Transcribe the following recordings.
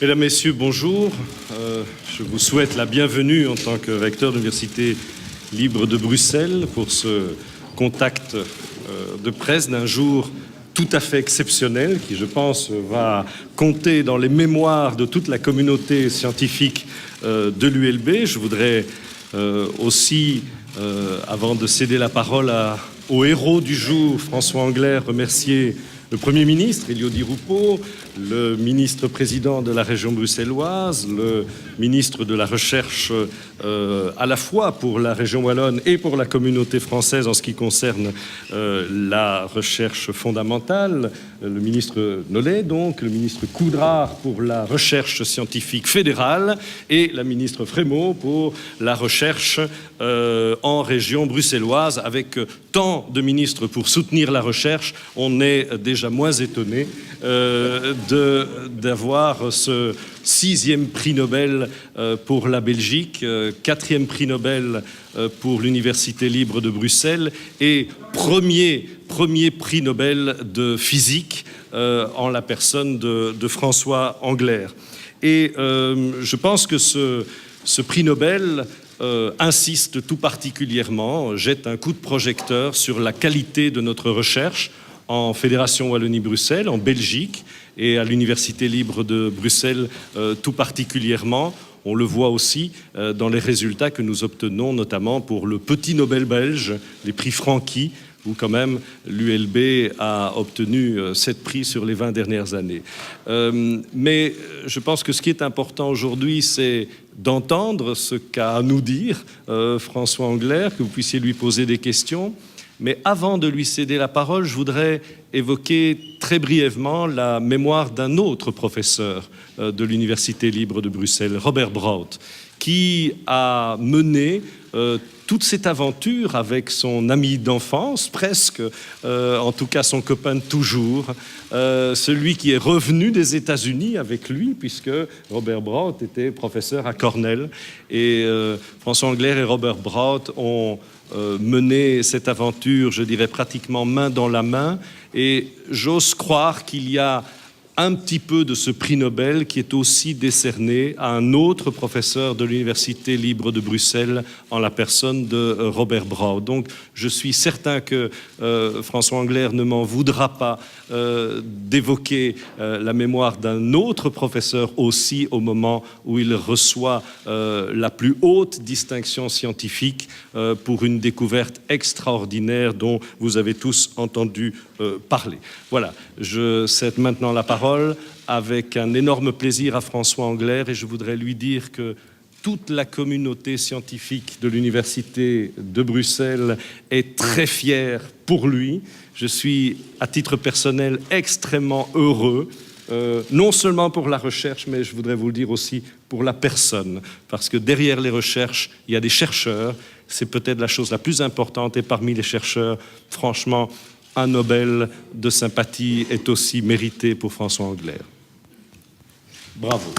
Mesdames, Messieurs, bonjour. Je vous souhaite la bienvenue en tant que recteur de l'Université libre de Bruxelles pour ce contact de presse d'un jour tout à fait exceptionnel qui, je pense, va compter dans les mémoires de toute la communauté scientifique de l'ULB. Je voudrais aussi, avant de céder la parole au héros du jour, François Englert, remercier le Premier ministre, Elio Di Rupo, le ministre-président de la région bruxelloise, le ministre de la Recherche à la fois pour la région wallonne et pour la communauté française en ce qui concerne la recherche fondamentale, le ministre Nollet, donc, le ministre Coudrard pour la recherche scientifique fédérale et la ministre Frémaux pour la recherche en région bruxelloise. Avec tant de ministres pour soutenir la recherche, on est déjà moins étonné d'avoir ce 6e prix Nobel pour la Belgique, 4e prix Nobel pour l'Université libre de Bruxelles et premier prix Nobel de physique en la personne de François Englert. Et je pense que ce prix Nobel insiste tout particulièrement, jette un coup de projecteur sur la qualité de notre recherche en Fédération Wallonie-Bruxelles, en Belgique et à l'Université libre de Bruxelles tout particulièrement. On le voit aussi dans les résultats que nous obtenons, notamment pour le petit Nobel belge, les prix Francky, où quand même l'ULB a obtenu 7 prix sur les 20 dernières années. Mais je pense que ce qui est important aujourd'hui, c'est d'entendre ce qu'a à nous dire François Englert, que vous puissiez lui poser des questions. Mais avant de lui céder la parole, je voudrais évoquer très brièvement la mémoire d'un autre professeur de l'Université libre de Bruxelles, Robert Brout, qui a mené toute cette aventure avec son ami d'enfance, presque, en tout cas son copain de toujours, celui qui est revenu des États-Unis avec lui, puisque Robert Brout était professeur à Cornell. Et François Englert et Robert Brout ont mené cette aventure, je dirais, pratiquement main dans la main. Et j'ose croire qu'il y a un petit peu de ce prix Nobel qui est aussi décerné à un autre professeur de l'Université libre de Bruxelles en la personne de Robert Brout. Donc je suis certain que François Englert ne m'en voudra pas d'évoquer la mémoire d'un autre professeur aussi au moment où il reçoit la plus haute distinction scientifique pour une découverte extraordinaire dont vous avez tous entendu parler. Voilà, je cède maintenant la parole avec un énorme plaisir à François Englert et je voudrais lui dire que toute la communauté scientifique de l'Université de Bruxelles est très fière pour lui. Je suis, à titre personnel, extrêmement heureux, non seulement pour la recherche, mais je voudrais vous le dire aussi pour la personne, parce que derrière les recherches, il y a des chercheurs. C'est peut-être la chose la plus importante et parmi les chercheurs, franchement, un Nobel de sympathie est aussi mérité pour François Englert. Bravo.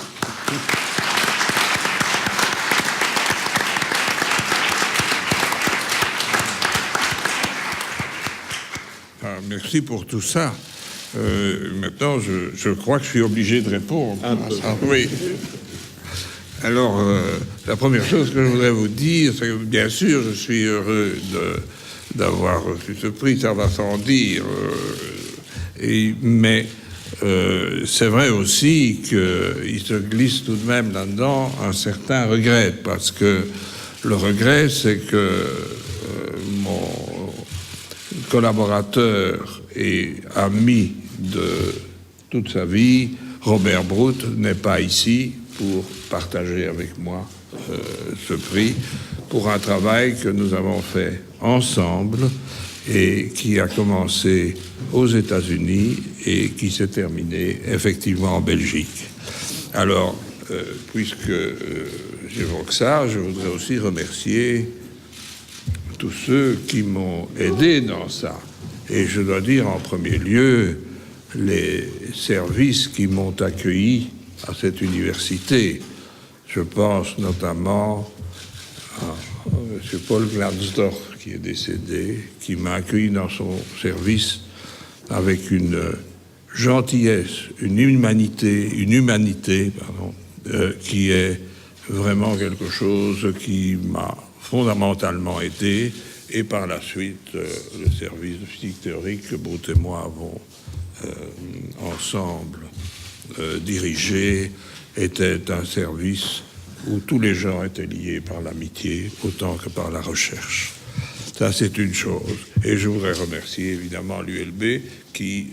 Merci pour tout ça. Maintenant, je crois que je suis obligé de répondre. Oui. Alors, la première chose que je voudrais vous dire, c'est que bien sûr, je suis heureux d'avoir reçu ce prix, ça va sans dire. Mais c'est vrai aussi qu'il se glisse tout de même là-dedans un certain regret, parce que le regret, c'est que mon collaborateur et ami de toute sa vie, Robert Brout, n'est pas ici pour partager avec moi ce prix pour un travail que nous avons fait ensemble et qui a commencé aux États-Unis et qui s'est terminé effectivement en Belgique. Alors, puisque j'évoque ça, je voudrais aussi remercier tous ceux qui m'ont aidé dans ça. Et je dois dire en premier lieu les services qui m'ont accueilli à cette université. Je pense notamment à M. Paul Glansdorf, qui est décédé, qui m'a accueilli dans son service avec une gentillesse, une humanité, qui est vraiment quelque chose qui m'a fondamentalement aidé. Et par la suite, le service de physique théorique que Brut et moi avons ensemble dirigé était un service où tous les gens étaient liés par l'amitié autant que par la recherche. Ça, c'est une chose. Et je voudrais remercier évidemment l'ULB qui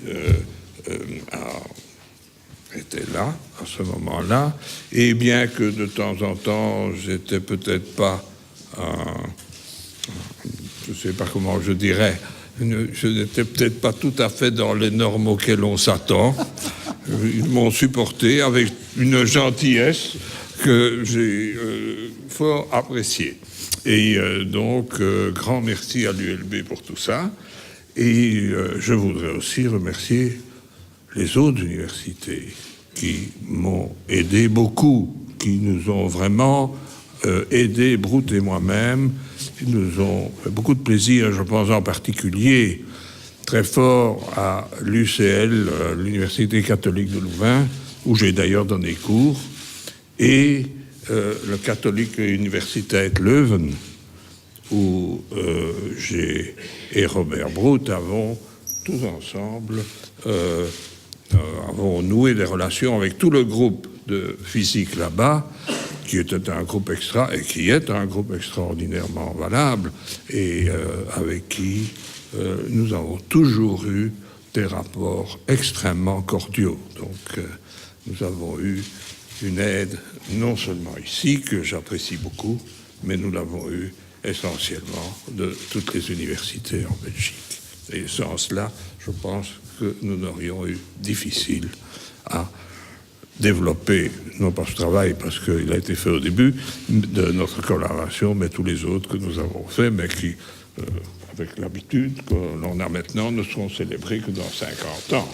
était là à ce moment-là. Et bien que de temps en temps, j'étais peut-être pas je ne sais pas comment je dirais, je n'étais peut-être pas tout à fait dans les normes auxquelles on s'attend. Ils m'ont supporté avec une gentillesse que j'ai fort appréciée. Et donc, grand merci à l'ULB pour tout ça. Et je voudrais aussi remercier les autres universités qui m'ont aidé beaucoup, qui nous ont vraiment aidé, Brut et moi-même. Ils nous ont fait beaucoup de plaisir, je pense en particulier très fort à l'UCL, l'Université catholique de Louvain, où j'ai d'ailleurs donné cours, et le catholique universitaire Leuven, où et Robert Brut avons tous ensemble avons noué des relations avec tout le groupe de physique là-bas, qui était un groupe et qui est un groupe extraordinairement valable, et avec qui nous avons toujours eu des rapports extrêmement cordiaux. Donc nous avons eu une aide non seulement ici, que j'apprécie beaucoup, mais nous l'avons eu essentiellement de toutes les universités en Belgique. Et sans cela, je pense que nous n'aurions eu difficile à développer, non pas ce travail, parce qu'il a été fait au début de notre collaboration, mais tous les autres que nous avons fait, mais qui, avec l'habitude que l'on a maintenant, ne seront célébrés que dans 50 ans.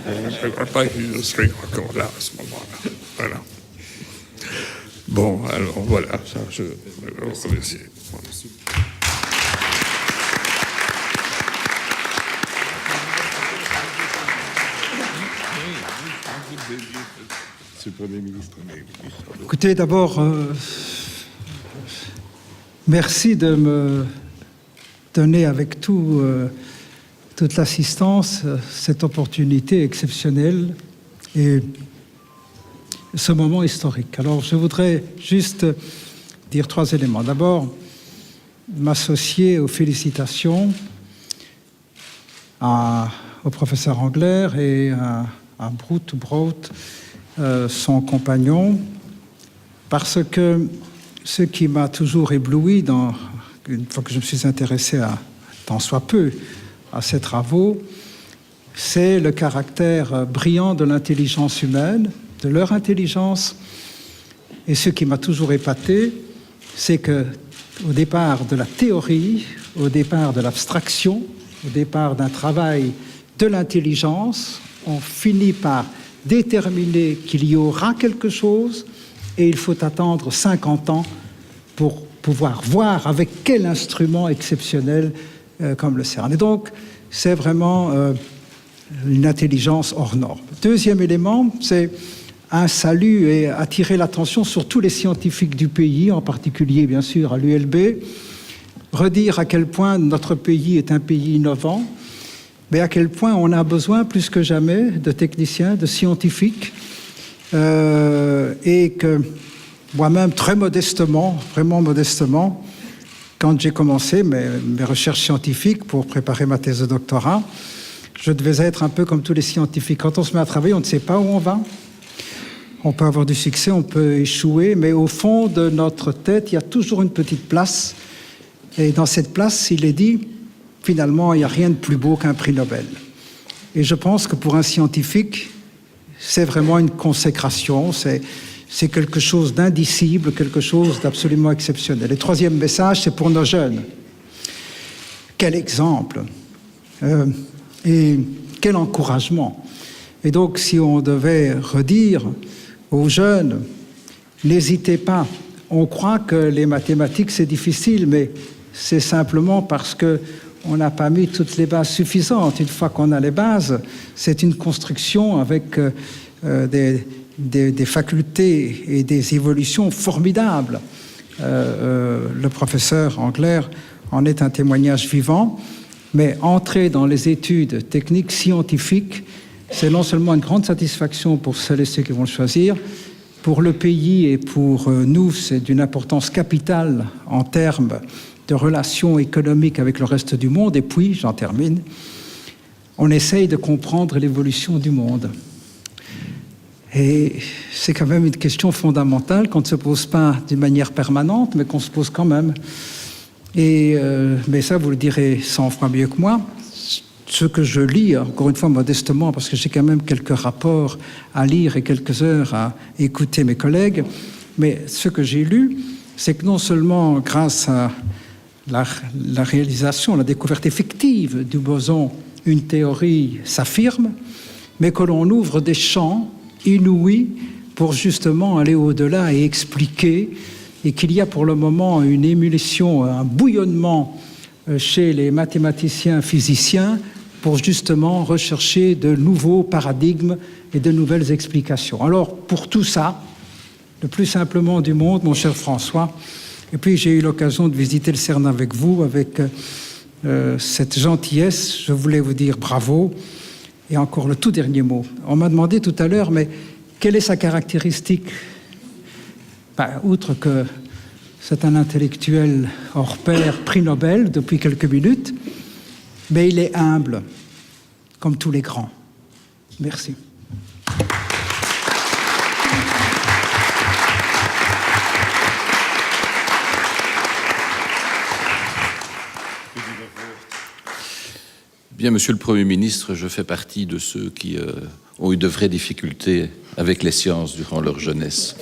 Je ne crois pas que je serai encore là à ce moment-là. Voilà. Bon, alors voilà, ça, je vais vous remercier. Merci. Monsieur le Premier ministre. Écoutez, d'abord, merci de me donner avec toute l'assistance cette opportunité exceptionnelle et ce moment historique. Alors, je voudrais juste dire 3 éléments. D'abord, m'associer aux félicitations au professeur Engler et à Brut, son compagnon, parce que ce qui m'a toujours ébloui, une fois que je me suis intéressé tant soit peu à ces travaux, c'est le caractère brillant de l'intelligence humaine, de leur intelligence. Et ce qui m'a toujours épaté, c'est que au départ de la théorie, au départ de l'abstraction, au départ d'un travail de l'intelligence, on finit par déterminer qu'il y aura quelque chose et il faut attendre 50 ans pour pouvoir voir avec quel instrument exceptionnel comme le CERN. Et donc, c'est vraiment une intelligence hors norme. Deuxième élément, c'est un salut et attirer l'attention sur tous les scientifiques du pays, en particulier, bien sûr, à l'ULB, redire à quel point notre pays est un pays innovant, mais à quel point on a besoin plus que jamais de techniciens, de scientifiques, et que moi-même, très modestement, vraiment modestement, quand j'ai commencé mes recherches scientifiques pour préparer ma thèse de doctorat, je devais être un peu comme tous les scientifiques. Quand on se met à travailler, on ne sait pas où on va. On peut avoir du succès, on peut échouer, mais au fond de notre tête, il y a toujours une petite place. Et dans cette place, il est dit, finalement, il n'y a rien de plus beau qu'un prix Nobel. Et je pense que pour un scientifique, c'est vraiment une consécration, c'est quelque chose d'indicible, quelque chose d'absolument exceptionnel. Et troisième message, c'est pour nos jeunes. Quel exemple et quel encouragement. Et donc, si on devait redire aux jeunes, n'hésitez pas. On croit que les mathématiques, c'est difficile, mais c'est simplement parce que on n'a pas mis toutes les bases suffisantes. Une fois qu'on a les bases, c'est une construction avec des facultés et des évolutions formidables. Le professeur Engler en est un témoignage vivant, mais entrer dans les études techniques scientifiques, c'est non seulement une grande satisfaction pour celles et ceux qui vont le choisir, pour le pays et pour nous, c'est d'une importance capitale en termes de relations économiques avec le reste du monde. Et puis, j'en termine, on essaye de comprendre l'évolution du monde. Et c'est quand même une question fondamentale qu'on ne se pose pas d'une manière permanente, mais qu'on se pose quand même. Et mais ça, vous le direz 100 fois mieux que moi. Ce que je lis, encore une fois modestement, parce que j'ai quand même quelques rapports à lire et quelques heures à écouter mes collègues, mais ce que j'ai lu, c'est que non seulement grâce à la réalisation, la découverte effective du boson, une théorie s'affirme, mais que l'on ouvre des champs inouïs pour justement aller au-delà et expliquer, et qu'il y a pour le moment une émulsion, un bouillonnement chez les mathématiciens, physiciens, pour justement rechercher de nouveaux paradigmes et de nouvelles explications. Alors, pour tout ça, le plus simplement du monde, mon cher François, et puis j'ai eu l'occasion de visiter le CERN avec vous, avec cette gentillesse, je voulais vous dire bravo. Et encore le tout dernier mot. On m'a demandé tout à l'heure, mais quelle est sa caractéristique ? Outre que c'est un intellectuel hors pair, prix Nobel depuis quelques minutes, mais il est humble, comme tous les grands. Merci. Bien, Monsieur le Premier ministre, je fais partie de ceux qui ont eu de vraies difficultés avec les sciences durant leur jeunesse.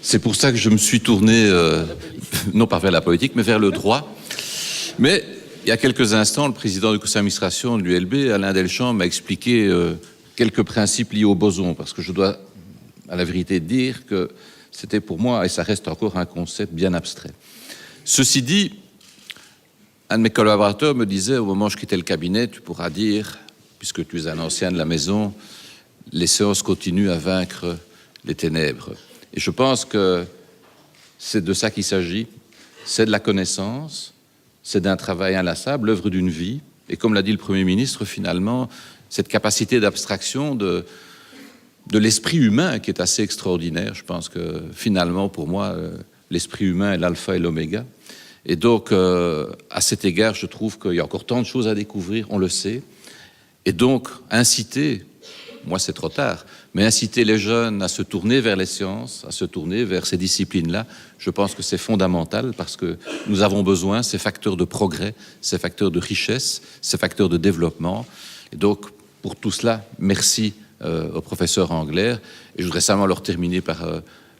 C'est pour ça que je me suis tourné, non pas vers la politique, mais vers le droit. Mais il y a quelques instants, le président du conseil d'administration de l'ULB, Alain Delchamps, m'a expliqué quelques principes liés au boson, parce que je dois, à la vérité, dire que c'était pour moi, et ça reste encore un concept bien abstrait. Ceci dit, un de mes collaborateurs me disait, au moment où je quittais le cabinet, tu pourras dire, puisque tu es un ancien de la maison, les sciences continuent à vaincre les ténèbres. Et je pense que c'est de ça qu'il s'agit, c'est de la connaissance, c'est d'un travail inlassable, l'œuvre d'une vie, et comme l'a dit le Premier ministre, finalement, cette capacité d'abstraction de l'esprit humain qui est assez extraordinaire. Je pense que finalement, pour moi, l'esprit humain est l'alpha et l'oméga. Et donc, à cet égard, je trouve qu'il y a encore tant de choses à découvrir, on le sait. Et donc, inciter, moi c'est trop tard, mais inciter les jeunes à se tourner vers les sciences, à se tourner vers ces disciplines-là, je pense que c'est fondamental parce que nous avons besoin, ces facteurs de progrès, ces facteurs de richesse, ces facteurs de développement. Et donc, pour tout cela, merci au professeur Engler. Et je voudrais simplement leur terminer par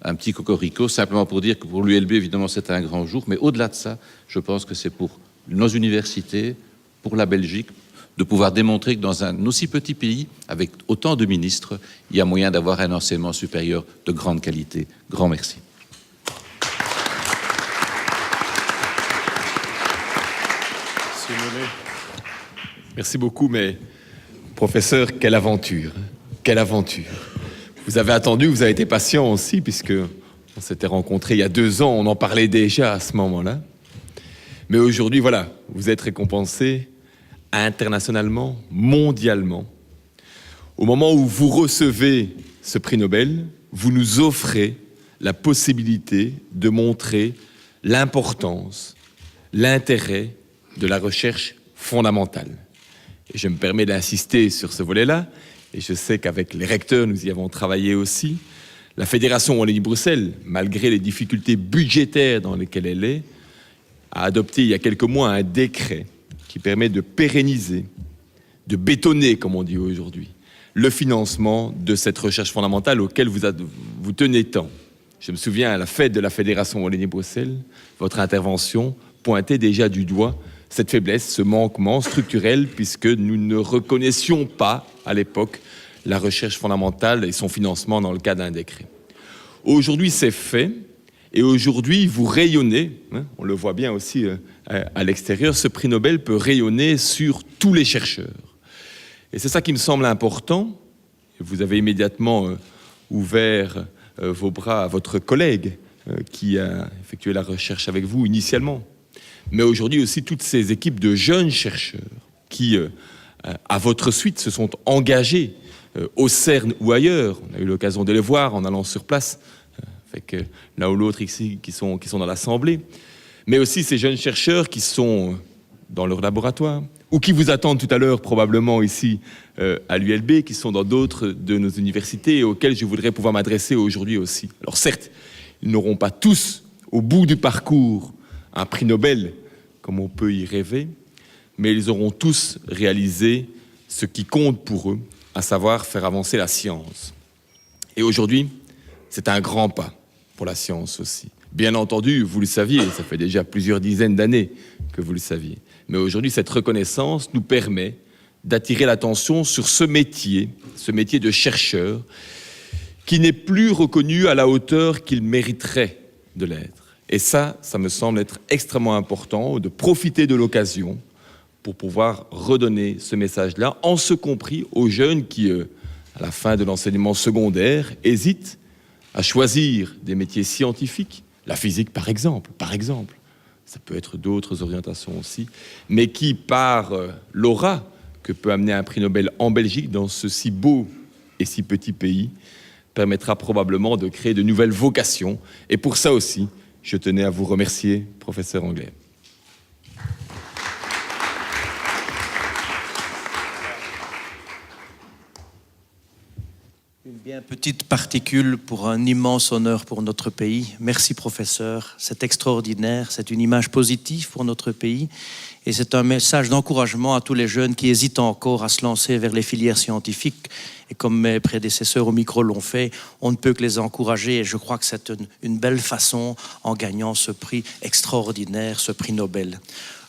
un petit cocorico, simplement pour dire que pour l'ULB, évidemment, c'est un grand jour, mais au-delà de ça, je pense que c'est pour nos universités, pour la Belgique, de pouvoir démontrer que dans un aussi petit pays, avec autant de ministres, il y a moyen d'avoir un enseignement supérieur de grande qualité. Grand merci. Merci beaucoup, mais professeur, quelle aventure, quelle aventure. Vous avez attendu, vous avez été patient aussi, puisque on s'était rencontrés il y a 2 ans, on en parlait déjà à ce moment-là. Mais aujourd'hui, voilà, vous êtes récompensé internationalement, mondialement. Au moment où vous recevez ce prix Nobel, vous nous offrez la possibilité de montrer l'importance, l'intérêt de la recherche fondamentale. Et je me permets d'insister sur ce volet-là, et je sais qu'avec les recteurs, nous y avons travaillé aussi. La Fédération Wallonie-Bruxelles, malgré les difficultés budgétaires dans lesquelles elle est, a adopté il y a quelques mois un décret qui permet de pérenniser, de bétonner, comme on dit aujourd'hui, le financement de cette recherche fondamentale auquel vous tenez tant. Je me souviens à la fête de la Fédération Wallonie-Bruxelles, votre intervention pointait déjà du doigt cette faiblesse, ce manquement structurel, puisque nous ne reconnaissions pas, à l'époque, la recherche fondamentale et son financement dans le cadre d'un décret. Aujourd'hui, c'est fait, Et aujourd'hui, vous rayonnez, hein, on le voit bien aussi à l'extérieur, ce prix Nobel peut rayonner sur tous les chercheurs. Et c'est ça qui me semble important. Vous avez immédiatement ouvert vos bras à votre collègue qui a effectué la recherche avec vous initialement. Mais aujourd'hui aussi toutes ces équipes de jeunes chercheurs qui, à votre suite, se sont engagés au CERN ou ailleurs. On a eu l'occasion de les voir en allant sur place, avec l'un ou l'autre ici qui sont dans l'Assemblée. Mais aussi ces jeunes chercheurs qui sont dans leur laboratoire, ou qui vous attendent tout à l'heure probablement ici à l'ULB, qui sont dans d'autres de nos universités et auxquels je voudrais pouvoir m'adresser aujourd'hui aussi. Alors certes, ils n'auront pas tous, au bout du parcours, un prix Nobel, comme on peut y rêver, mais ils auront tous réalisé ce qui compte pour eux, à savoir faire avancer la science. Et aujourd'hui, c'est un grand pas pour la science aussi. Bien entendu, vous le saviez, ça fait déjà plusieurs dizaines d'années que vous le saviez. Mais aujourd'hui, cette reconnaissance nous permet d'attirer l'attention sur ce métier de chercheur, qui n'est plus reconnu à la hauteur qu'il mériterait de l'être. Et ça me semble être extrêmement important, de profiter de l'occasion pour pouvoir redonner ce message-là, en ce compris aux jeunes qui, à la fin de l'enseignement secondaire, hésitent à choisir des métiers scientifiques, la physique par exemple, ça peut être d'autres orientations aussi, mais qui, par l'aura que peut amener un prix Nobel en Belgique, dans ce si beau et si petit pays, permettra probablement de créer de nouvelles vocations. Et pour ça aussi, je tenais à vous remercier, professeur Englert. Une bien petite particule pour un immense honneur pour notre pays. Merci professeur, c'est extraordinaire, c'est une image positive pour notre pays et c'est un message d'encouragement à tous les jeunes qui hésitent encore à se lancer vers les filières scientifiques. Et comme mes prédécesseurs au micro l'ont fait, on ne peut que les encourager et je crois que c'est une belle façon en gagnant ce prix extraordinaire, ce prix Nobel.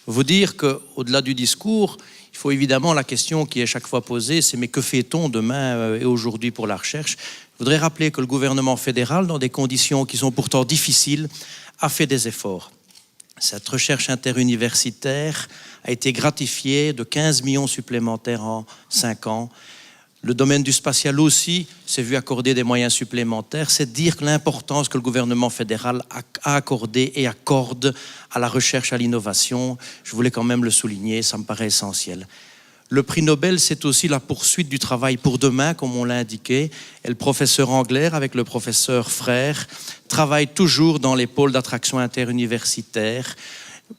Vous dire qu'au-delà du discours, il faut évidemment, la question qui est chaque fois posée, c'est mais que fait-on demain et aujourd'hui pour la recherche ? Je voudrais rappeler que le gouvernement fédéral, dans des conditions qui sont pourtant difficiles, a fait des efforts. Cette recherche interuniversitaire a été gratifiée de 15 millions supplémentaires en 5 ans. Le domaine du spatial aussi s'est vu accorder des moyens supplémentaires. C'est dire que l'importance que le gouvernement fédéral a accordée et accorde à la recherche, à l'innovation. Je voulais quand même le souligner, ça me paraît essentiel. Le prix Nobel, c'est aussi la poursuite du travail pour demain, comme on l'a indiqué. Et le professeur Englert, avec le professeur Frère, travaille toujours dans les pôles d'attraction interuniversitaire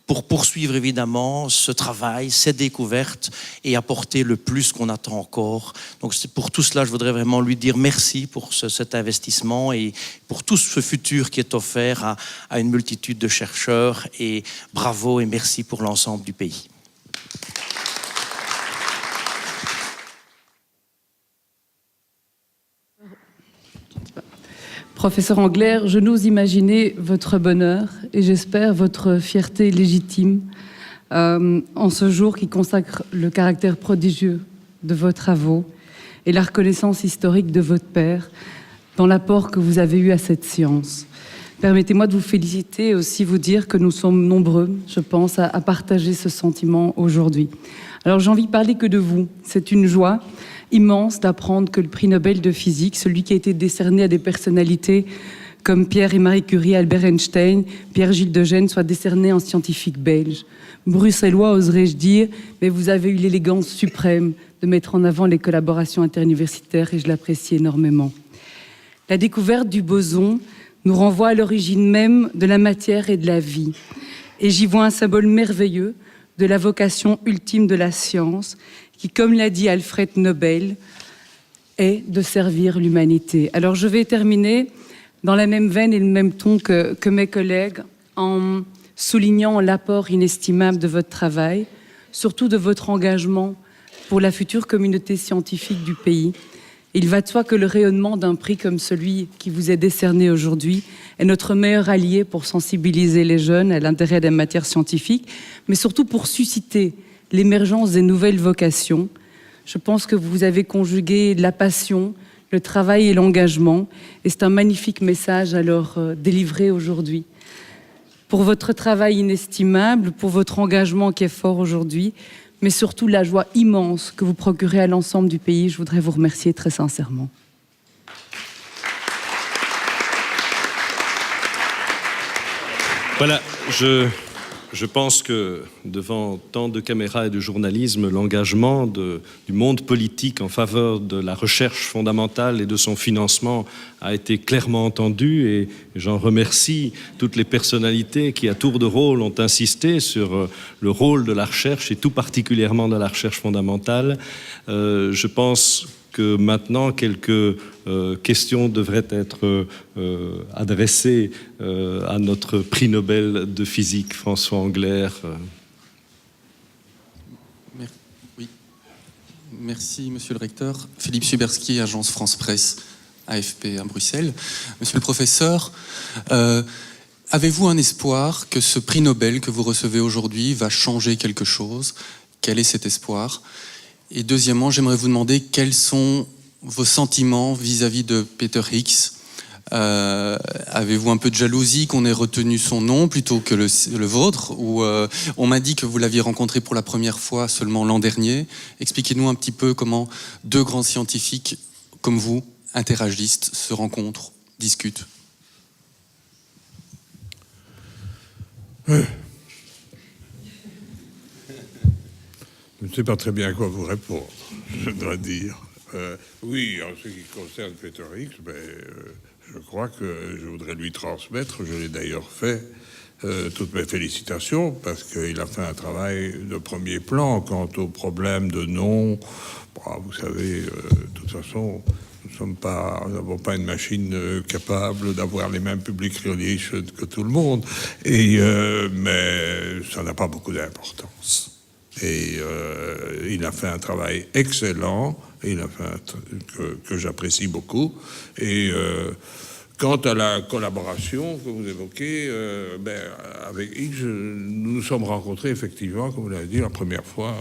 pour poursuivre évidemment ce travail, ces découvertes et apporter le plus qu'on attend encore. Donc pour tout cela, je voudrais vraiment lui dire merci pour cet investissement et pour tout ce futur qui est offert à une multitude de chercheurs. Et bravo et merci pour l'ensemble du pays. Professeur Englert, je n'ose imaginer votre bonheur et j'espère votre fierté légitime en ce jour qui consacre le caractère prodigieux de vos travaux et la reconnaissance historique de votre père dans l'apport que vous avez eu à cette science. Permettez-moi de vous féliciter et aussi vous dire que nous sommes nombreux, je pense, à partager ce sentiment aujourd'hui. Alors j'ai envie de parler que de vous. C'est une joie immense d'apprendre que le prix Nobel de physique, celui qui a été décerné à des personnalités comme Pierre et Marie Curie, Albert Einstein, Pierre-Gilles de Gennes, soit décerné en scientifique belge. Bruxellois, oserais-je dire, mais vous avez eu l'élégance suprême de mettre en avant les collaborations interuniversitaires et je l'apprécie énormément. La découverte du boson nous renvoie à l'origine même de la matière et de la vie. Et j'y vois un symbole merveilleux de la vocation ultime de la science, qui, comme l'a dit Alfred Nobel, est de servir l'humanité. Alors je vais terminer dans la même veine et le même ton que mes collègues, en soulignant l'apport inestimable de votre travail, surtout de votre engagement pour la future communauté scientifique du pays. Il va de soi que le rayonnement d'un prix comme celui qui vous est décerné aujourd'hui est notre meilleur allié pour sensibiliser les jeunes à l'intérêt des matières scientifiques, mais surtout pour susciter l'émergence des nouvelles vocations. Je pense que vous avez conjugué la passion, le travail et l'engagement. Et c'est un magnifique message à leur délivrer aujourd'hui. Pour votre travail inestimable, pour votre engagement qui est fort aujourd'hui, mais surtout la joie immense que vous procurez à l'ensemble du pays, je voudrais vous remercier très sincèrement. Voilà, je pense que devant tant de caméras et de journalisme, l'engagement du monde politique en faveur de la recherche fondamentale et de son financement a été clairement entendu, et j'en remercie toutes les personnalités qui, à tour de rôle, ont insisté sur le rôle de la recherche et tout particulièrement de la recherche fondamentale. Je pense que maintenant, quelques questions devraient être adressées à notre prix Nobel de physique, François Englert. Oui. Merci, monsieur le recteur. Philippe Suberski, agence France Presse, AFP à Bruxelles. Monsieur le professeur, avez-vous un espoir que ce prix Nobel que vous recevez aujourd'hui va changer quelque chose? Quel est cet espoir? Et deuxièmement, j'aimerais vous demander quels sont vos sentiments vis-à-vis de Peter Higgs. Avez-vous un peu de jalousie qu'on ait retenu son nom plutôt que le vôtre? Ou on m'a dit que vous l'aviez rencontré pour la première fois seulement l'an dernier. Expliquez-nous un petit peu comment deux grands scientifiques comme vous interagissent, se rencontrent, discutent. Je ne sais pas très bien quoi vous répondre, je dois dire. Oui, en ce qui concerne Peter Higgs, je crois que je voudrais lui transmettre, je l'ai d'ailleurs fait, toutes mes félicitations, parce qu'il a fait un travail de premier plan quant aux problèmes de nom. Bon, vous savez, de toute façon, nous n'avons pas une machine capable d'avoir les mêmes public relations que tout le monde, mais ça n'a pas beaucoup d'importance. Et il a fait un travail excellent, et il a fait que j'apprécie beaucoup. Et quant à la collaboration que vous évoquez, avec Higgs, nous nous sommes rencontrés effectivement, comme vous l'avez dit, la première fois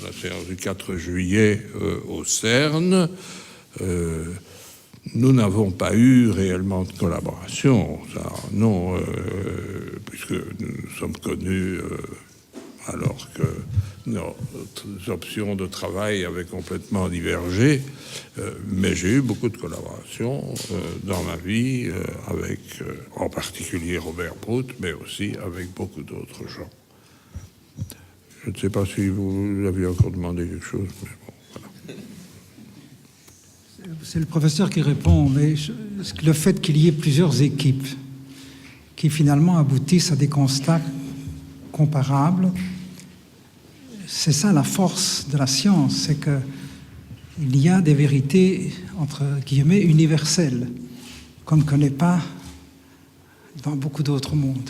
à la séance du 4 juillet au CERN. Nous n'avons pas eu réellement de collaboration, ça, non, puisque nous sommes connus alors que nos options de travail avaient complètement divergé, mais j'ai eu beaucoup de collaborations dans ma vie avec, en particulier Robert Brout, mais aussi avec beaucoup d'autres gens. Je ne sais pas si vous aviez encore demandé quelque chose, mais bon, voilà. C'est le professeur qui répond, mais le fait qu'il y ait plusieurs équipes qui finalement aboutissent à des constats comparables, c'est ça la force de la science, c'est qu'il y a des vérités, entre guillemets, universelles, qu'on ne connaît pas dans beaucoup d'autres mondes.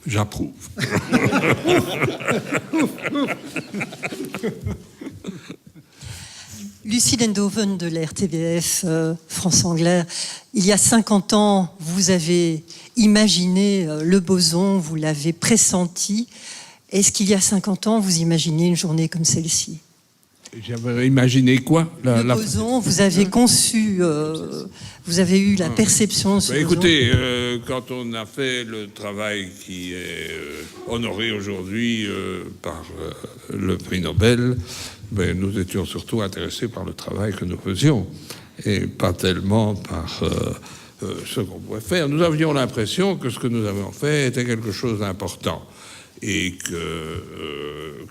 J'approuve. Lucie Dendoven de la RTBF France Englert, il y a 50 ans, vous avez imaginé le boson, vous l'avez pressenti. Est-ce qu'il y a 50 ans, vous imaginez une journée comme celle-ci? J'avais imaginé quoi? Le boson, vous avez conçu, vous avez eu la perception de ce boson. Écoutez, quand on a fait le travail qui est honoré aujourd'hui par le prix Nobel, nous étions surtout intéressés par le travail que nous faisions et pas tellement par ce qu'on pouvait faire. Nous avions l'impression que ce que nous avions fait était quelque chose d'important et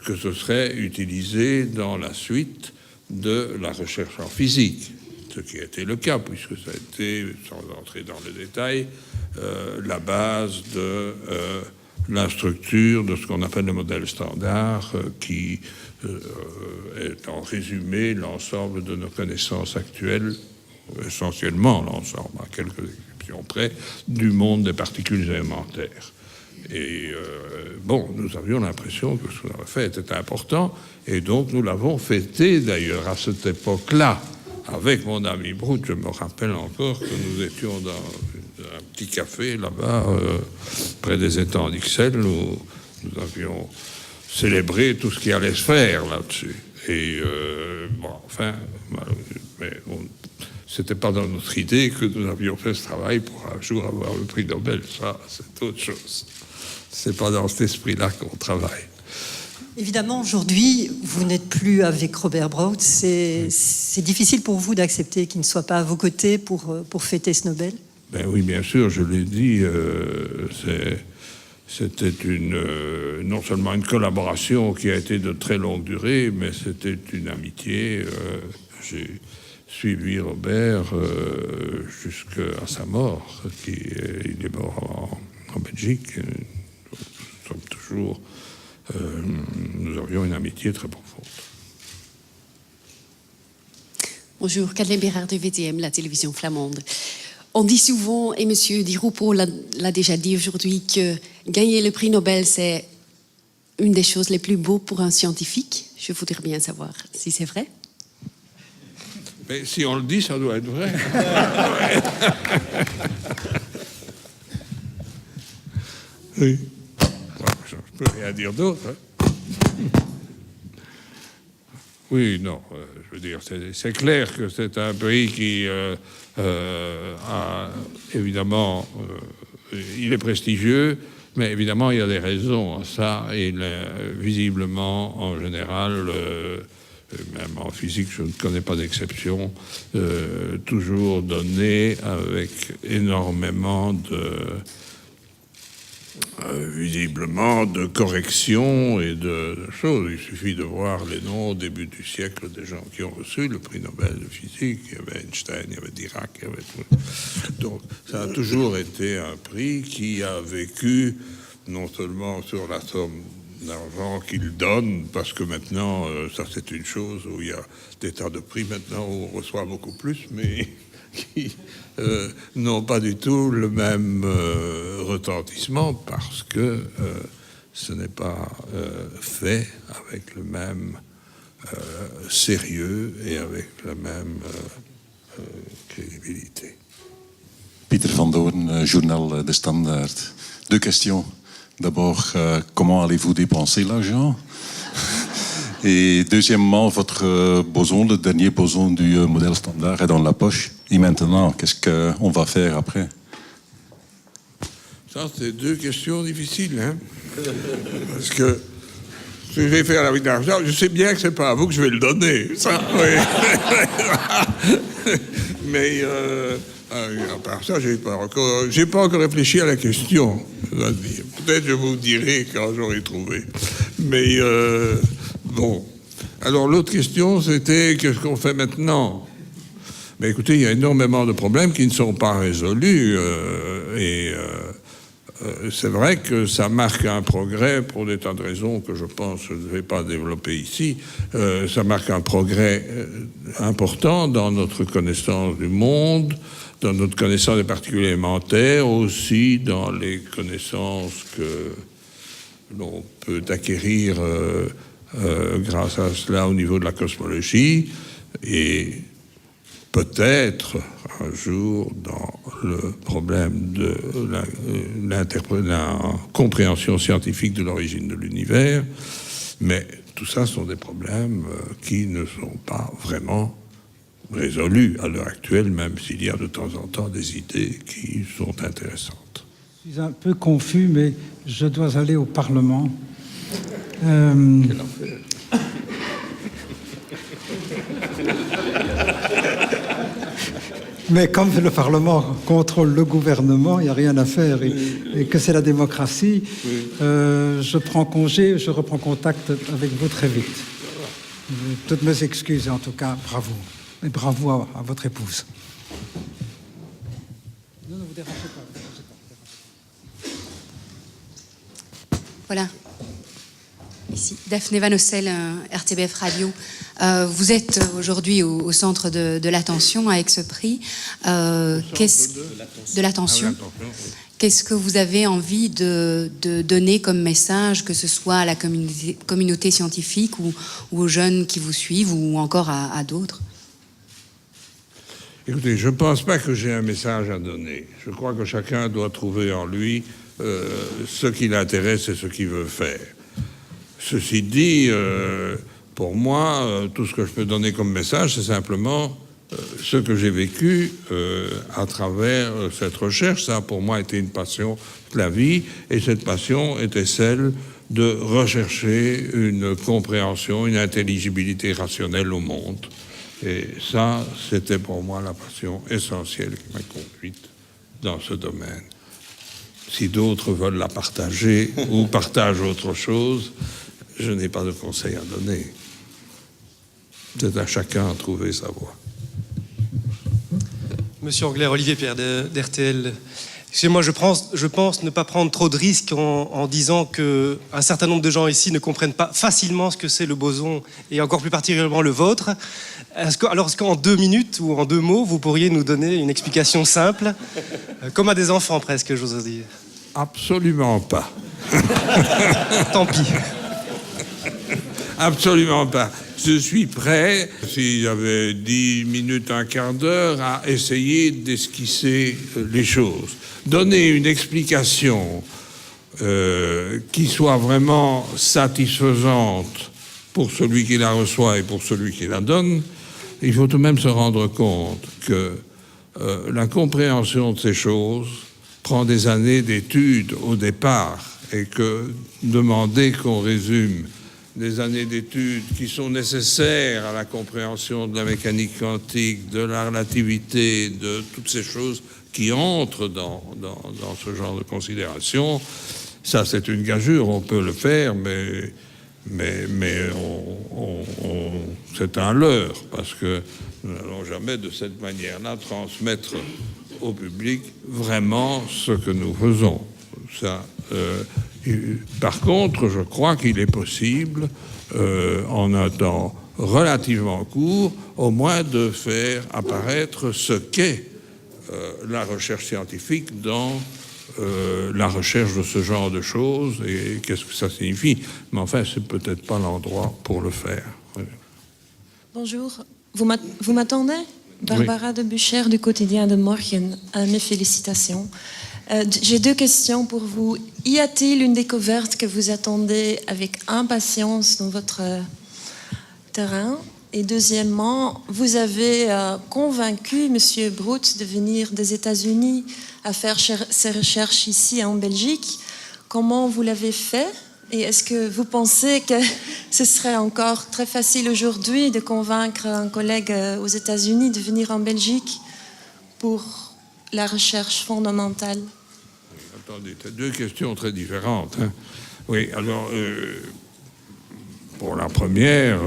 que ce serait utilisé dans la suite de la recherche en physique, ce qui a été le cas, puisque ça a été, sans entrer dans le détail, la base de la structure de ce qu'on appelle le modèle standard, qui est en résumé l'ensemble de nos connaissances actuelles, essentiellement l'ensemble, à quelques exceptions près, du monde des particules élémentaires. Et nous avions l'impression que ce qu'on avait fait était important, et donc nous l'avons fêté d'ailleurs à cette époque-là, avec mon ami Brout. Je me rappelle encore que nous étions dans un petit café là-bas, près des étangs d'Ixelles, où nous avions célébré tout ce qui allait se faire là-dessus. Et bon, enfin, mais c'était pas dans notre idée que nous avions fait ce travail pour un jour avoir le prix Nobel. Ça, c'est autre chose. C'est pas dans cet esprit-là qu'on travaille. Évidemment, aujourd'hui, vous n'êtes plus avec Robert Brout. C'est difficile pour vous d'accepter qu'il ne soit pas à vos côtés pour fêter ce Nobel? Ben oui, bien sûr, je l'ai dit. C'était non seulement une collaboration qui a été de très longue durée, mais c'était une amitié. J'ai suivi Robert jusqu'à sa mort. Il est mort en Belgique. Nous sommes toujours... nous avions une amitié très profonde. Bonjour, Kathleen Bérard de VTM, la télévision flamande. On dit souvent, et M. Di Rupo l'a déjà dit aujourd'hui, que gagner le prix Nobel, c'est une des choses les plus beaux pour un scientifique. Je voudrais bien savoir si c'est vrai. Mais si on le dit, ça doit être vrai. Oui. Je ne peux rien dire d'autre. Hein. Oui, non. Je veux dire, c'est clair que c'est un pays qui a évidemment, il est prestigieux, mais évidemment, il y a des raisons à ça. Et visiblement, en général, même en physique, je ne connais pas d'exception, toujours donné avec énormément visiblement de corrections et de choses. Il suffit de voir les noms au début du siècle des gens qui ont reçu le prix Nobel de physique. Il y avait Einstein, il y avait Dirac, il y avait tout. Donc ça a toujours été un prix qui a vécu non seulement sur la somme d'argent qu'il donne, parce que maintenant, ça c'est une chose où il y a des tas de prix maintenant où on reçoit beaucoup plus, mais qui n'ont pas du tout le même retentissement parce que ce n'est pas fait avec le même sérieux et avec la même crédibilité. Pieter van Doorn, journal De Standaard. Deux questions. D'abord, comment allez-vous dépenser l'argent? Et deuxièmement, votre boson, le dernier boson du modèle standard est dans la poche. Et maintenant, qu'est-ce qu'on va faire après? Ça, c'est deux questions difficiles, hein? Parce que ce que je vais faire avec l'argent, je sais bien que c'est pas à vous que je vais le donner. Ça, oui. Mais à part ça, j'ai pas encore réfléchi à la question. Peut-être je vous dirai quand j'aurai trouvé. Mais bon. Alors l'autre question, c'était qu'est-ce qu'on fait maintenant? Mais écoutez, il y a énormément de problèmes qui ne sont pas résolus. C'est vrai que ça marque un progrès pour des tas de raisons que je pense que je ne vais pas développer ici. Ça marque un progrès important dans notre connaissance du monde, dans notre connaissance des particules élémentaires, aussi dans les connaissances que l'on peut acquérir grâce à cela au niveau de la cosmologie, et peut-être un jour dans le problème de la compréhension scientifique de l'origine de l'univers. Mais tout ça sont des problèmes qui ne sont pas vraiment résolus à l'heure actuelle, même s'il y a de temps en temps des idées qui sont intéressantes. Je suis un peu confus, mais je dois aller au Parlement. Quel enfer. Mais comme le Parlement contrôle le gouvernement, il n'y a rien à faire et que c'est la démocratie, je prends congé, je reprends contact avec vous très vite. Toutes mes excuses, et en tout cas, bravo. Et bravo à votre épouse. Non, ne vous dérangez pas. Voilà. Ici, Daphné Van Ossel, RTBF Radio. Vous êtes aujourd'hui au centre de l'attention avec ce prix. De l'attention. Qu'est-ce que vous avez envie de donner comme message, que ce soit à la communauté scientifique ou aux jeunes qui vous suivent ou encore à d'autres? Écoutez, je ne pense pas que j'ai un message à donner. Je crois que chacun doit trouver en lui ce qui l'intéresse et ce qu'il veut faire. Ceci dit, Pour moi, tout ce que je peux donner comme message, c'est simplement ce que j'ai vécu à travers cette recherche. Ça, pour moi, était une passion de la vie, et cette passion était celle de rechercher une compréhension, une intelligibilité rationnelle au monde. Et ça, c'était pour moi la passion essentielle qui m'a conduite dans ce domaine. Si d'autres veulent la partager ou partagent autre chose, je n'ai pas de conseil à donner. C'est à chacun de trouver sa voie. Monsieur Angler, Olivier Pierre d'RTL. Excusez-moi, je pense ne pas prendre trop de risques en disant qu'un certain nombre de gens ici ne comprennent pas facilement ce que c'est le boson, et encore plus particulièrement le vôtre. Est-ce qu'en 2 minutes ou en 2 mots, vous pourriez nous donner une explication simple, comme à des enfants presque, j'ose dire? Absolument pas. Tant pis. Absolument pas. Je suis prêt, s'il y avait 10 minutes, un quart d'heure, à essayer d'esquisser les choses. Donner une explication qui soit vraiment satisfaisante pour celui qui la reçoit et pour celui qui la donne. Il faut tout de même se rendre compte que la compréhension de ces choses prend des années d'études au départ, et que demander qu'on résume des années d'études qui sont nécessaires à la compréhension de la mécanique quantique, de la relativité, de toutes ces choses qui entrent dans ce genre de considération, ça c'est une gageure, on peut le faire, mais c'est un leurre, parce que nous n'allons jamais de cette manière-là transmettre au public vraiment ce que nous faisons. Ça, par contre, je crois qu'il est possible, en un temps relativement court, au moins de faire apparaître ce qu'est la recherche scientifique dans la recherche de ce genre de choses et qu'est-ce que ça signifie. Mais enfin, c'est peut-être pas l'endroit pour le faire. Oui. Bonjour, vous m'attendez? Barbara Oui. de Bucher du quotidien de Morgen. Mes félicitations. J'ai 2 questions pour vous. Y a-t-il une découverte que vous attendez avec impatience dans votre terrain? Et deuxièmement, vous avez convaincu M. Brout de venir des États-Unis à faire ses recherches ici en Belgique. Comment vous l'avez fait? Et est-ce que vous pensez que ce serait encore très facile aujourd'hui de convaincre un collègue aux États-Unis de venir en Belgique pour la recherche fondamentale? Attendez, c'est 2 questions très différentes. Hein. Oui, alors, pour la première,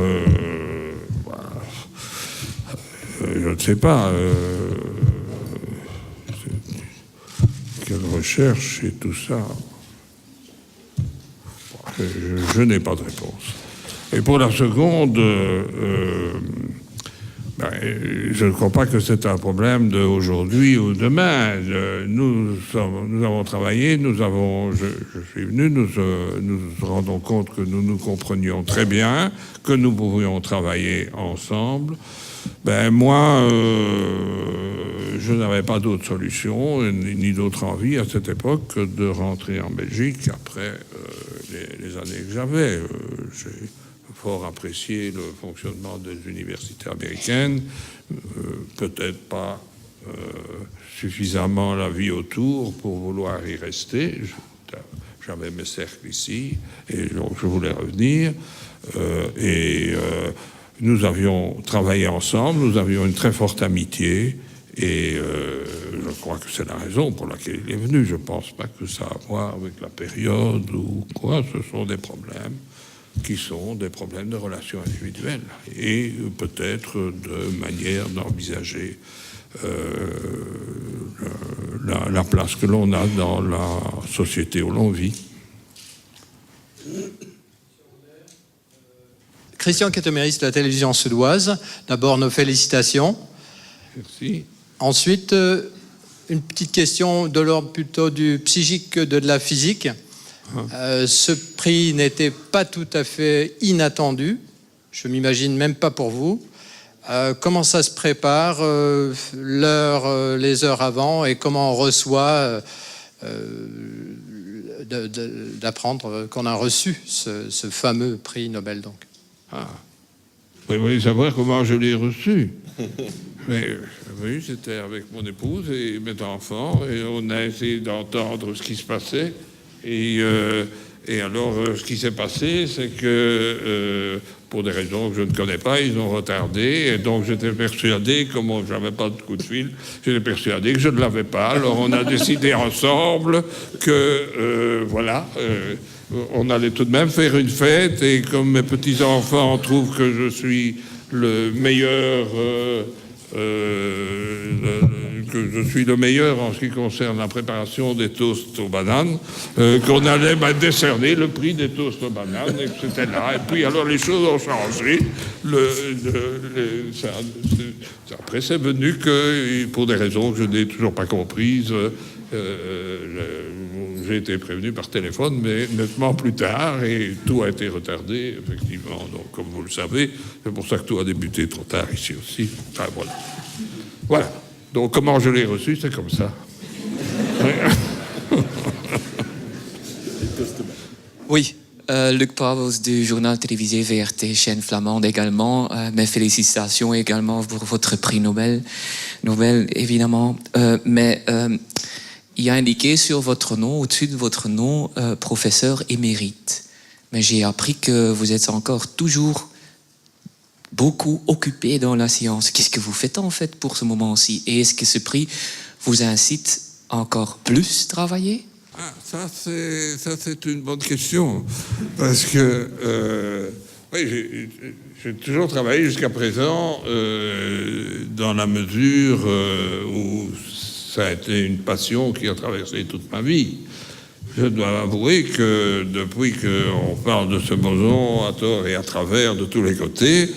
je ne sais pas. Quelle recherche et tout ça. Je n'ai pas de réponse. Et pour la seconde, je ne crois pas que c'est un problème d'aujourd'hui ou demain. Nous avons travaillé, je suis venu, nous nous rendons compte que nous nous comprenions très bien, que nous pouvions travailler ensemble. Moi, je n'avais pas d'autre solution, ni d'autre envie à cette époque que de rentrer en Belgique après les années que j'avais. J'ai fort apprécié le fonctionnement des universités américaines, peut-être pas suffisamment la vie autour pour vouloir y rester. J'avais mes cercles ici, et donc je voulais revenir. Nous avions travaillé ensemble, nous avions une très forte amitié, et je crois que c'est la raison pour laquelle il est venu. Je ne pense pas que ça a à voir avec la période ou quoi. Ce sont des problèmes qui sont des problèmes de relations individuelles et peut-être de manière d'envisager la place que l'on a dans la société où l'on vit. Christian Quetemeris de la télévision suédoise. D'abord, nos félicitations. Merci. Ensuite, une petite question de l'ordre plutôt du psychique que de la physique. Ce prix n'était pas tout à fait inattendu. Je m'imagine même pas pour vous. Comment ça se prépare, les heures avant, et comment on reçoit d'apprendre qu'on a reçu ce fameux prix Nobel donc. Vous voulez savoir comment je l'ai reçu? Mais oui, j'étais avec mon épouse et mes enfants et on a essayé d'entendre ce qui se passait. Et alors, ce qui s'est passé, c'est que pour des raisons que je ne connais pas, ils ont retardé. Et donc, j'étais persuadé, comme je n'avais pas de coup de fil, j'étais persuadé que je ne l'avais pas. Alors, on a décidé ensemble que, voilà, on allait tout de même faire une fête. Et comme mes petits-enfants trouvent que je suis le meilleur... que je suis le meilleur en ce qui concerne la préparation des toasts aux bananes, qu'on allait décerner le prix des toasts aux bananes, etc. Et puis alors les choses ont changé. Après c'est venu que, pour des raisons que je n'ai toujours pas comprises, j'ai été prévenu par téléphone, mais nettement plus tard, et tout a été retardé, effectivement. Donc, comme vous le savez, c'est pour ça que tout a débuté trop tard ici aussi. Enfin, voilà. Voilà. Donc, comment je l'ai reçu, c'est comme ça. Oui, Luc Pavels du journal télévisé VRT, chaîne flamande également. Mes félicitations également pour votre prix Nobel, évidemment. Mais il y a indiqué sur votre nom, au-dessus de votre nom, professeur émérite. Mais j'ai appris que vous êtes encore toujours beaucoup occupé dans la science. Qu'est-ce que vous faites en fait pour ce moment-ci? Et est-ce que ce prix vous incite à encore plus travailler? Ah, ça c'est une bonne question. Parce que oui, j'ai toujours travaillé jusqu'à présent dans la mesure où ça a été une passion qui a traversé toute ma vie. Je dois avouer que depuis qu'on parle de ce boson à tort et à travers de tous les côtés,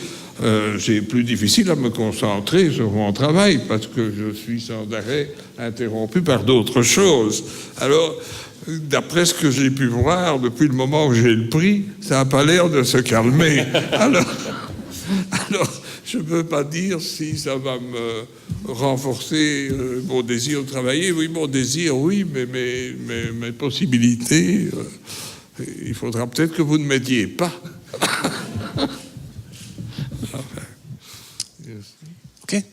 j'ai plus difficile à me concentrer sur mon travail parce que je suis sans arrêt interrompu par d'autres choses. Alors, d'après ce que j'ai pu voir depuis le moment où j'ai le prix, ça n'a pas l'air de se calmer. Alors, je ne peux pas dire si ça va me renforcer mon désir de travailler. Oui, mon désir, oui, mais mes possibilités, il faudra peut-être que vous ne m'aidiez pas. Okay.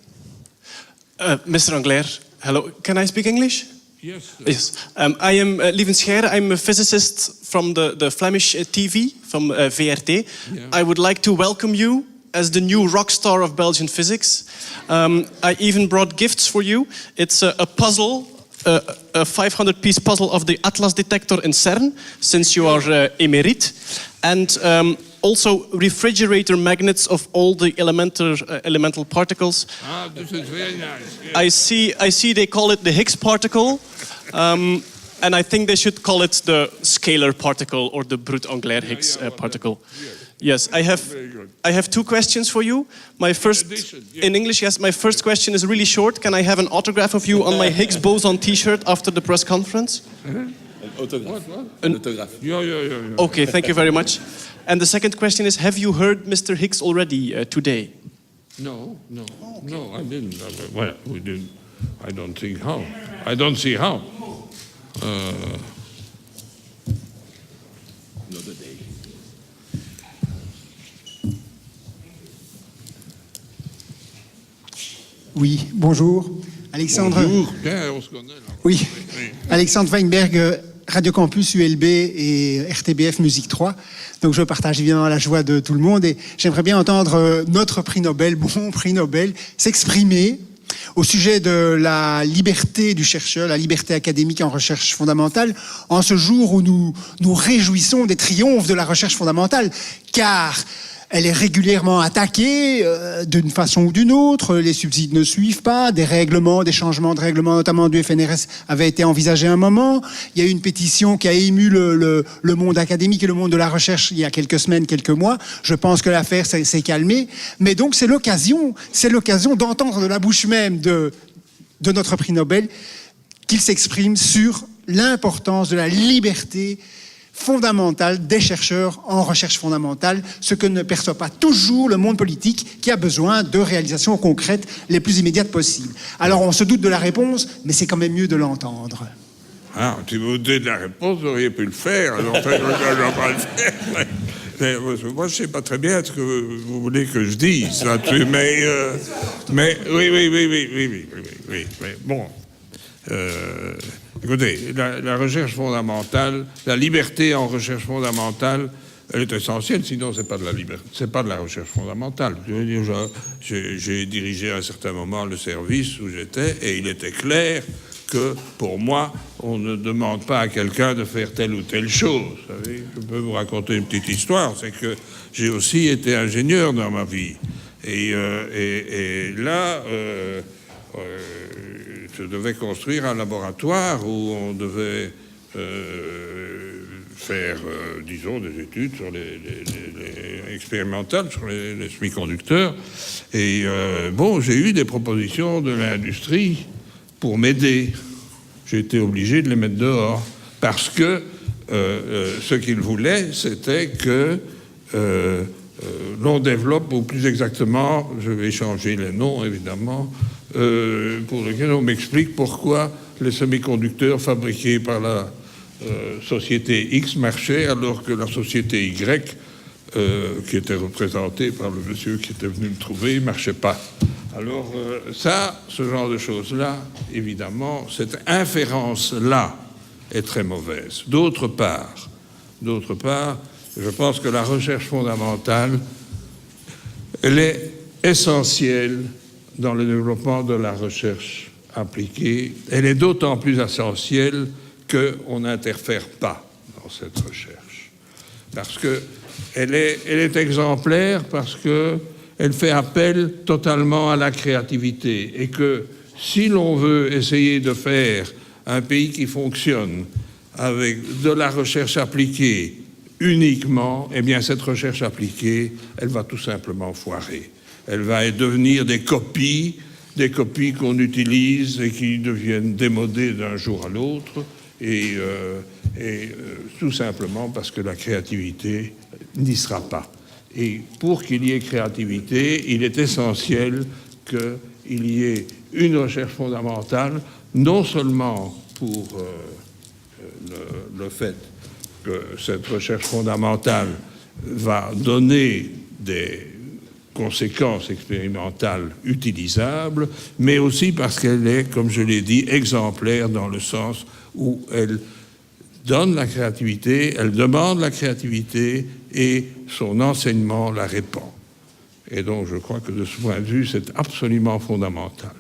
Mr. Angler, hello. Can I speak English? Yes. Yes. I am Lieven Scheire. I'm a physicist from the Flemish TV, from VRT. Yeah. I would like to welcome you as the new rock star of Belgian physics. I even brought gifts for you. It's a puzzle, a 500-piece puzzle of the Atlas detector in CERN, since you are emerite. And also refrigerator magnets of all the elemental particles. Ah, this is very nice. Yeah. I see they call it the Higgs particle. And I think they should call it the scalar particle or the Brut-Angler Higgs particle. Yes, I have two questions for you. My first, in English, yes, my first question is really short. Can I have an autograph of you on my Higgs boson t-shirt after the press conference? An autograph. What? An autograph. Yeah. Okay, thank you very much. And the second question is, have you heard Mr. Higgs already today? No, I didn't. Well, we didn't. I don't think how. I don't see how. Another day. Oui, bonjour. Alexandre. Bonjour. Bien, on se connaît là. Oui. Alexandre Weinberg, Radio Campus ULB et RTBF Musique 3. Donc je partage évidemment la joie de tout le monde et j'aimerais bien entendre notre prix Nobel, bon prix Nobel, s'exprimer au sujet de la liberté du chercheur, la liberté académique en recherche fondamentale, en ce jour où nous nous réjouissons des triomphes de la recherche fondamentale, car elle est régulièrement attaquée d'une façon ou d'une autre, les subsides ne suivent pas, des changements de règlements, notamment du FNRS, avaient été envisagés à un moment. Il y a eu une pétition qui a ému le monde académique et le monde de la recherche il y a quelques semaines, quelques mois. Je pense que l'affaire s'est calmée. Mais donc c'est l'occasion d'entendre de la bouche même de notre prix Nobel qu'il s'exprime sur l'importance de la liberté fondamentale des chercheurs en recherche fondamentale, ce que ne perçoit pas toujours le monde politique qui a besoin de réalisations concrètes les plus immédiates possibles. Alors on se doute de la réponse, mais c'est quand même mieux de l'entendre. Ah, si vous vous doutez de la réponse, vous auriez pu le faire. Alors, je ne vais pas le faire. Moi, je sais pas très bien ce que vous voulez que je dise là-dessus, mais oui. Bon, écoutez, la recherche fondamentale, la liberté en recherche fondamentale, elle est essentielle, sinon c'est pas de la liberté, c'est pas de la recherche fondamentale. J'ai dirigé à un certain moment le service où j'étais, et il était clair que, pour moi, on ne demande pas à quelqu'un de faire telle ou telle chose. Vous savez, je peux vous raconter une petite histoire, c'est que j'ai aussi été ingénieur dans ma vie. Et là, je devais construire un laboratoire où on devait faire, disons, des études sur les expérimentales sur les semi-conducteurs. Et bon, j'ai eu des propositions de l'industrie pour m'aider. J'ai été obligé de les mettre dehors parce que ce qu'ils voulaient, c'était que l'on développe, ou plus exactement, je vais changer les noms évidemment, pour lesquels on m'explique pourquoi les semi-conducteurs fabriqués par la société X marchaient alors que la société Y, qui était représentée par le monsieur qui était venu me trouver, ne marchait pas. Alors ça, ce genre de choses-là, évidemment, cette inférence-là est très mauvaise. D'autre part, je pense que la recherche fondamentale, elle est essentielle dans le développement de la recherche appliquée. Elle est d'autant plus essentielle qu'on n'interfère pas dans cette recherche. Parce qu'elle est exemplaire, parce qu'elle fait appel totalement à la créativité. Et que si l'on veut essayer de faire un pays qui fonctionne avec de la recherche appliquée uniquement, eh bien cette recherche appliquée, elle va tout simplement foirer. Elle va devenir des copies qu'on utilise et qui deviennent démodées d'un jour à l'autre, et tout simplement parce que la créativité n'y sera pas. Et pour qu'il y ait créativité, il est essentiel qu'il y ait une recherche fondamentale, non seulement pour le fait que cette recherche fondamentale va donner des conséquences expérimentales utilisables, mais aussi parce qu'elle est, comme je l'ai dit, exemplaire dans le sens où elle donne la créativité, elle demande la créativité et son enseignement la répand. Et donc je crois que de ce point de vue, c'est absolument fondamental.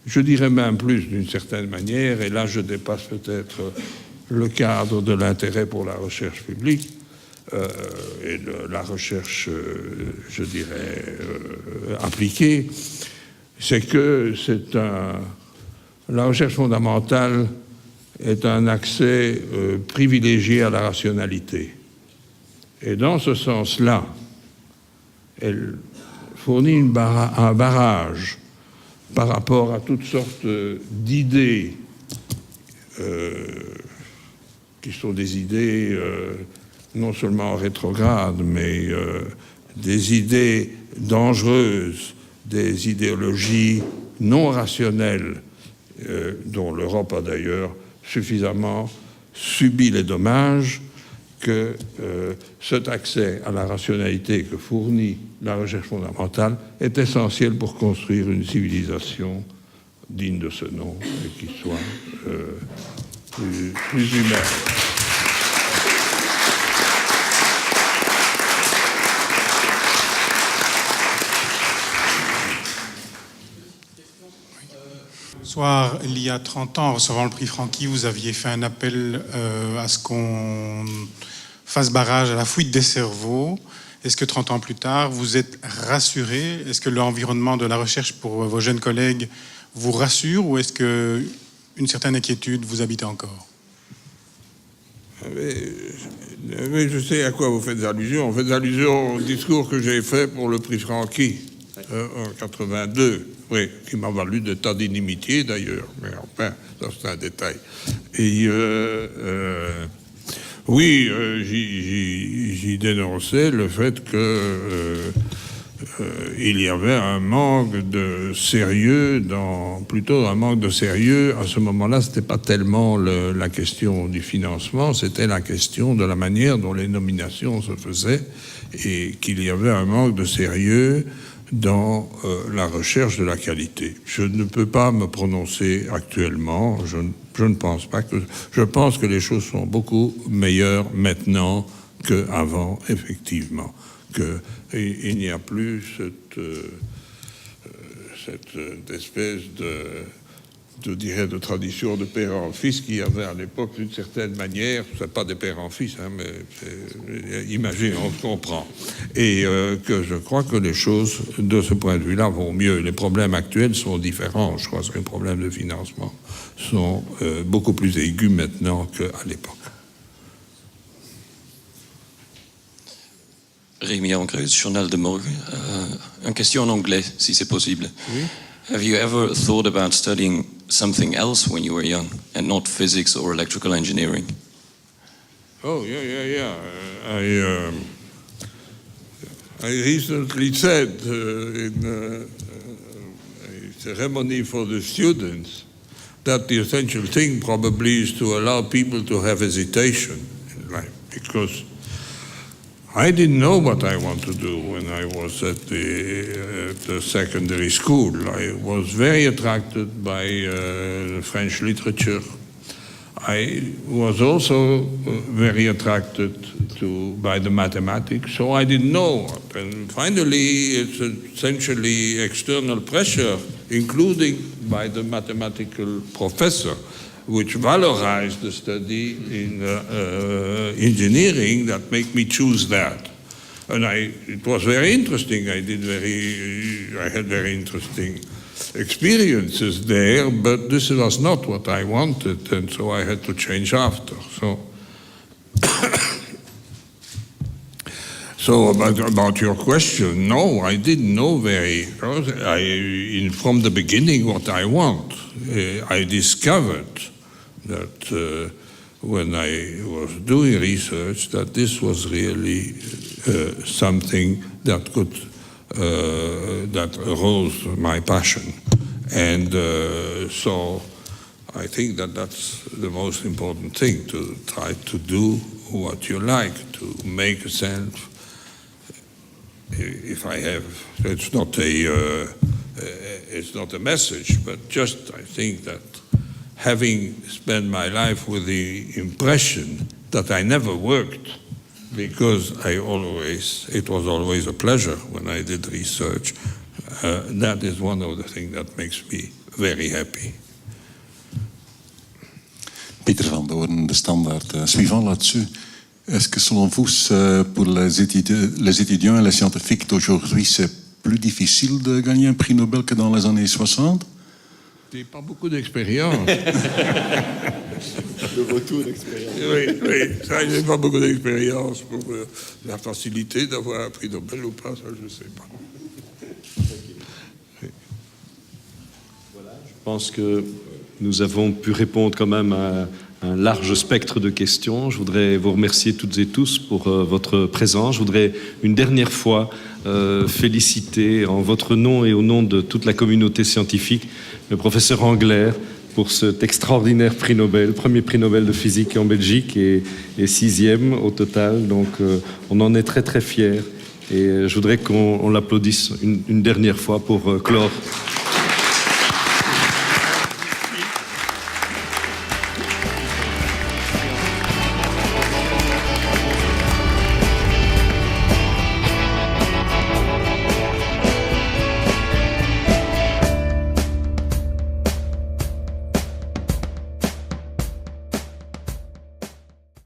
Je dirais même plus d'une certaine manière, et là je dépasse peut-être le cadre de l'intérêt pour la recherche publique, et de la recherche, je dirais, appliquée, c'est que la recherche fondamentale est un accès privilégié à la rationalité. Et dans ce sens-là, elle fournit un barrage par rapport à toutes sortes d'idées qui sont des idées non seulement rétrogrades, mais des idées dangereuses, des idéologies non rationnelles, dont l'Europe a d'ailleurs suffisamment subi les dommages, que cet accès à la rationalité que fournit la recherche fondamentale est essentiel pour construire une civilisation digne de ce nom et qui soit plus humaine. Bonsoir. Il y a 30 ans, en recevant le prix Francky, vous aviez fait un appel à ce qu'on fasse barrage à la fuite des cerveaux. Est-ce que 30 ans plus tard, vous êtes rassuré? Est-ce que l'environnement de la recherche pour vos jeunes collègues vous rassure, ou est-ce qu'une certaine inquiétude vous habite encore? Mais je sais à quoi vous faites allusion. Vous faites allusion au discours que j'ai fait pour le prix Francky en 82. Oui, qui m'a valu des tas d'inimitiés d'ailleurs, mais enfin, ça c'est un détail. Et oui, j'y dénonçais le fait que il y avait un manque de sérieux, plutôt un manque de sérieux. À ce moment-là, ce n'était pas tellement la question du financement, c'était la question de la manière dont les nominations se faisaient et qu'il y avait un manque de sérieux dans la recherche de la qualité. Je ne peux pas me prononcer actuellement, je ne pense pas que... Je pense que les choses sont beaucoup meilleures maintenant qu'avant, effectivement. Il n'y a plus cette espèce de tradition de père en fils qu'il y avait à l'époque d'une certaine manière. C'est pas des pères en fils, hein, mais imaginez, on se comprend. Et que je crois que les choses, de ce point de vue-là, vont mieux. Les problèmes actuels sont différents. Je crois que les problèmes de financement sont beaucoup plus aigus maintenant qu'à l'époque. Rémi Ancreus, Journal de Morgen. Une question en anglais, si c'est possible. Oui. Have you ever thought about studying something else when you were young, and not physics or electrical engineering? Oh, yeah. I recently said in a ceremony for the students that the essential thing probably is to allow people to have hesitation in life, because I didn't know what I want to do when I was at the secondary school. I was very attracted by French literature. I was also very attracted by the mathematics, so I didn't know what. And finally, it's essentially external pressure, including by the mathematical professor, which valorized the study in engineering, that make me choose that. And it was very interesting. I had very interesting experiences there, but this was not what I wanted, and so I had to change after. So about your question, no, I didn't know from the beginning what I want. I discovered that when I was doing research, that this was really something that could that arose my passion, and so I think that that's the most important thing, to try to do what you like, to make a sense. If I have, it's not a message, but just I think that having spent my life with the impression that I never worked, because it was always a pleasure when I did research, that is one of the things that makes me very happy. Peter van Doorn, de Standaard. Suivant là-dessus, est-ce que selon vous, pour les étudiants et les scientifiques d'aujourd'hui, c'est plus difficile de gagner un prix Nobel que dans les années 60? J'ai pas beaucoup d'expérience. Le retour d'expérience. Oui, ça, j'ai pas beaucoup d'expérience pour la facilité d'avoir un prix Nobel ou pas, ça je sais pas. Voilà, je pense que nous avons pu répondre quand même à un large spectre de questions. Je voudrais vous remercier toutes et tous pour votre présence. Je voudrais une dernière fois féliciter en votre nom et au nom de toute la communauté scientifique le professeur Engler pour cet extraordinaire prix Nobel, premier prix Nobel de physique en Belgique et 6e au total. Donc on en est très très fiers et je voudrais qu'on l'applaudisse une dernière fois pour clore